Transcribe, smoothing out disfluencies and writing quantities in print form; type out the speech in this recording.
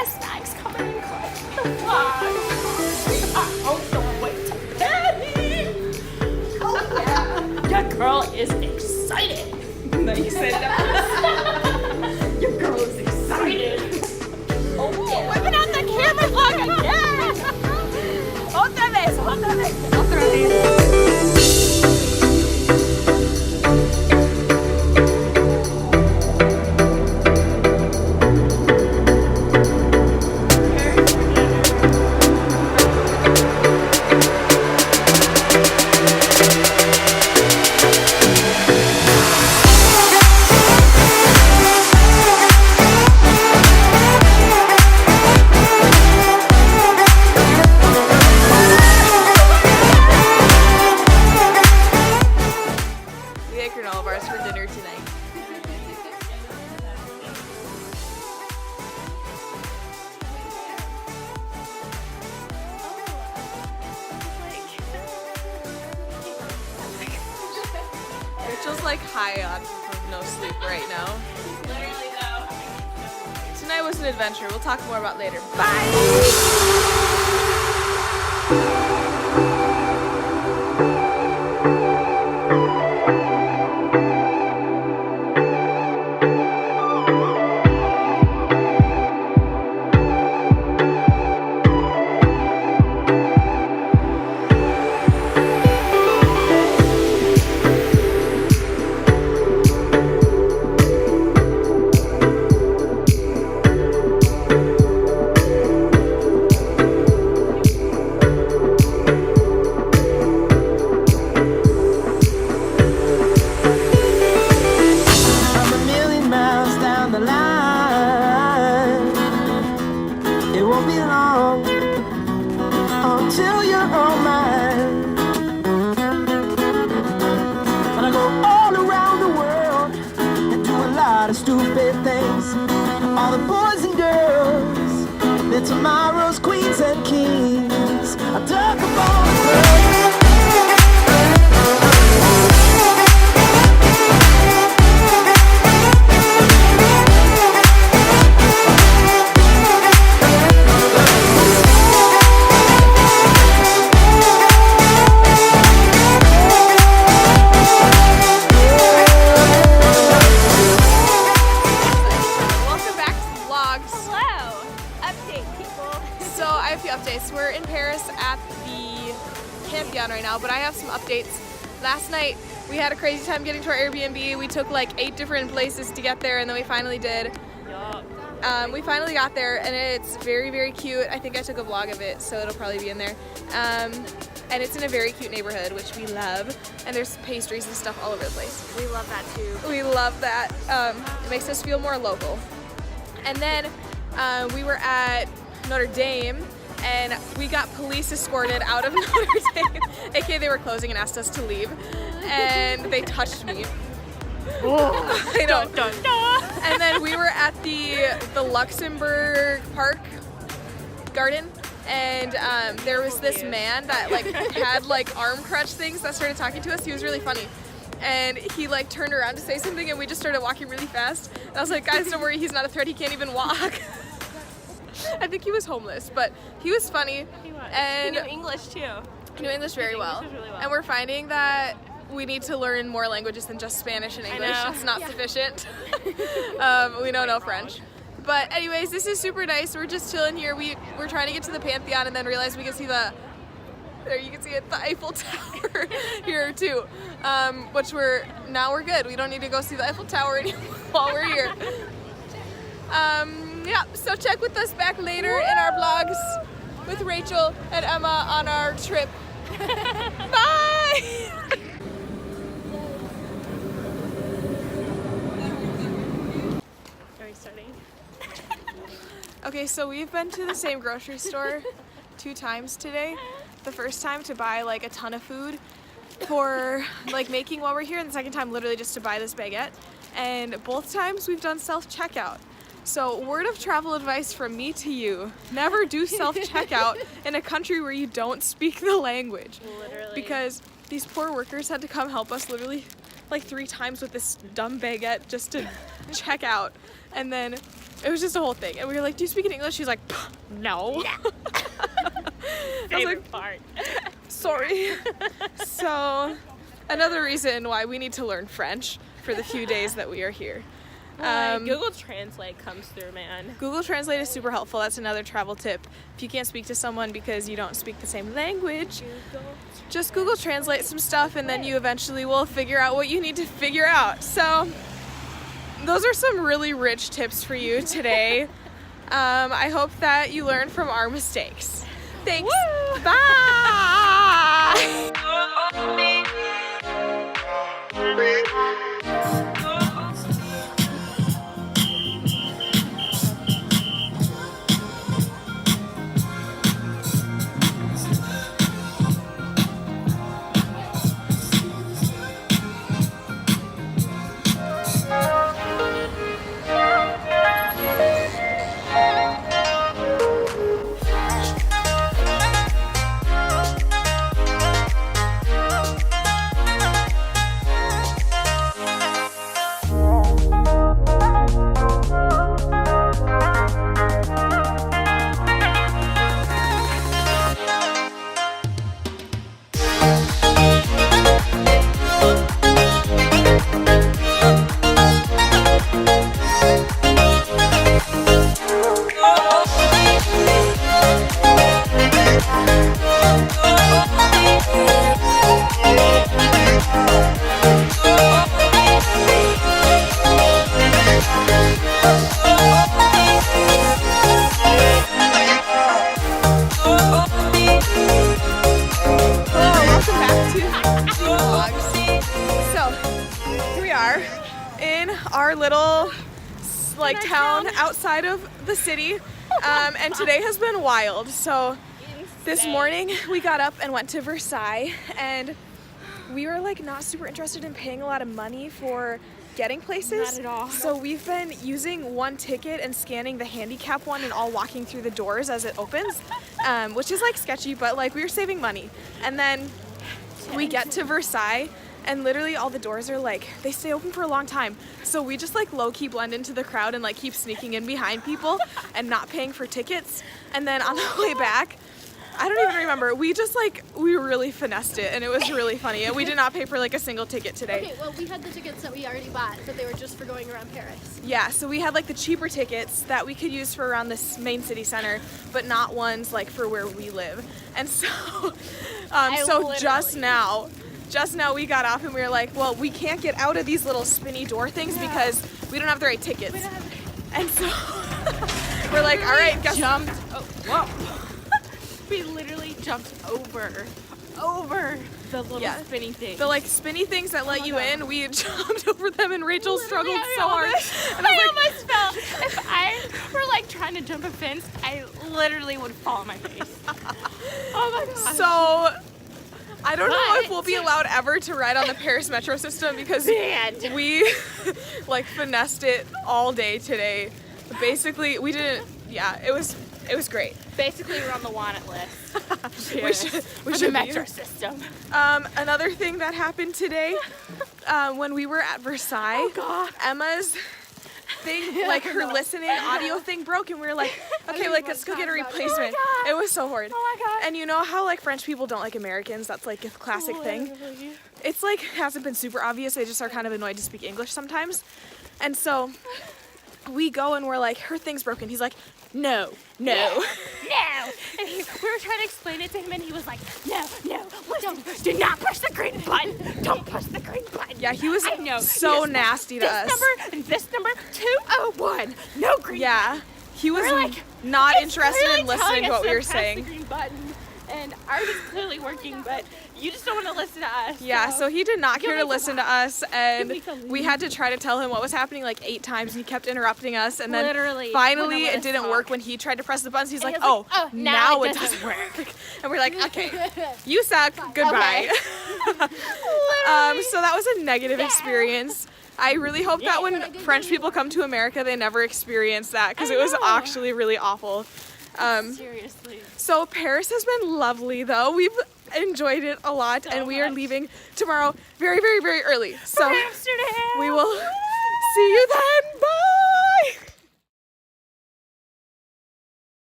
best snacks coming in clutch for the vlog. We are on the way to Paris. Oh yeah. Your girl is excited. No, you said that. Your girl is excited. Oh yeah. Whipping out the camera vlog again. Otra vez, otra vez, otra vez. Rachel's like high on no sleep right now. Literally though. Tonight was an adventure. We'll talk more about later. Bye! Stupid things. All the boys and girls, they're tomorrow's queens and kings. I talk about the We're in Paris at the Campion right now, but I have some updates. Last night we had a crazy time getting to our Airbnb. We took like 8 different places to get there, and then we finally did. We finally got there, and it's very, very cute. I think I took a vlog of it, so it'll probably be in there. And it's in a very cute neighborhood, which we love. And there's pastries and stuff all over the place. We love that too. We love that. It makes us feel more local. And then we were at Notre Dame, and we got police escorted out of Notre Dame. AKA they were closing and asked us to leave, and they touched me. Oh, I know. Dun, dun, dun. And then we were at the Luxembourg Park Garden, and there was this man that like had like arm crutch things that started talking to us. He was really funny. And he like turned around to say something, and we just started walking really fast. And I was like, guys, don't worry, he's not a threat, he can't even walk. I think he was homeless, but he was funny. He was. And he knew English too. He knew English very well. Really well. And we're finding that we need to learn more languages than just Spanish and English. It's not sufficient. We know no French. But anyways, this is super nice. We're just chilling here. We're trying to get to the Pantheon and then realize we can see there you can see it, the Eiffel Tower here too. Which we're good. We don't need to go see the Eiffel Tower anymore while we're here. Yeah, so check with us back later in our vlogs with Rachel and Emma on our trip. Bye! Are we starting? Okay, so we've been to the same grocery store 2 times today. The first time to buy like a ton of food for like making while we're here, and the second time literally just to buy this baguette. And both times we've done self-checkout. So word of travel advice from me to you, never do self-checkout in a country where you don't speak the language. Literally. Because these poor workers had to come help us literally like 3 times with this dumb baguette just to check out. And then It was just a whole thing. And we were like, do you speak in English? She's like, no. I was like, part. sorry. So another reason why we need to learn French for the few days that we are here. Google Translate comes through, man. Google Translate is super helpful. That's another travel tip. If you can't speak to someone because you don't speak the same language, just Google Translate some stuff and then you eventually will figure out what you need to figure out. So those are some really rich tips for you today. I hope that you learn from our mistakes. Thanks. Woo! Bye. Our little town outside of the city, and today has been wild. So this morning we got up and went to Versailles, and we were not super interested in paying a lot of money for getting places. Not at all. So we've been using one ticket and scanning the handicap one and all walking through the doors as it opens, which is sketchy, but we were saving money. And then we get to Versailles, and literally all the doors are they stay open for a long time. So we just low-key blend into the crowd and keep sneaking in behind people and not paying for tickets. And then on the way back, I don't even remember, we just we really finessed it, and it was really funny. And we did not pay for a single ticket today. Okay, well we had the tickets that we already bought, but they were just for going around Paris. Yeah, so we had the cheaper tickets that we could use for around this main city center, but not ones for where we live. And so, just now we got off and we were well, we can't get out of these little spinny door things because we don't have the right tickets. And so we're all right, guess. We literally jumped over the little spinning thing. The spinny things that let you in, we jumped over them, and Rachel struggled so hard. And I almost fell. If I were trying to jump a fence, I literally would fall on my face. Oh my gosh. So I don't know if we'll be allowed ever to ride on the Paris metro system because we finessed it all day today. Basically, we didn't. Yeah, it was great. Basically, we're on the wanted list. we should the metro system. Another thing that happened today, when we were at Versailles, Emma's thing, her listening audio thing broke, and we were okay, let's go get a replacement. It was so hard. Oh my god. And you know how French people don't like Americans? That's a classic thing. It's hasn't been super obvious. They just are kind of annoyed to speak English sometimes. And so we go and we're her thing's broken. He's no. No. And we were trying to explain it to him, and he was no, listen, do not push the green button. Don't push the green button. Yeah, he was so nasty to us. This number and this number, 201. No green. Yeah, he was not interested in listening to what we were saying. The green button, and ours is clearly working, but you just don't want to listen to us. Yeah, so he did not care to listen to us, and we had to try to tell him what was happening 8 times, and he kept interrupting us, and then finally it didn't work when he tried to press the buttons. He's oh, now it doesn't work. And we're okay, you suck, goodbye. So that was a negative experience. I really hope that when French people come to America, they never experience that, because it was actually really awful. Seriously. So Paris has been lovely, though. We've enjoyed it a lot, and we are leaving tomorrow very, very, very early. So Amsterdam. we will see you then. Bye!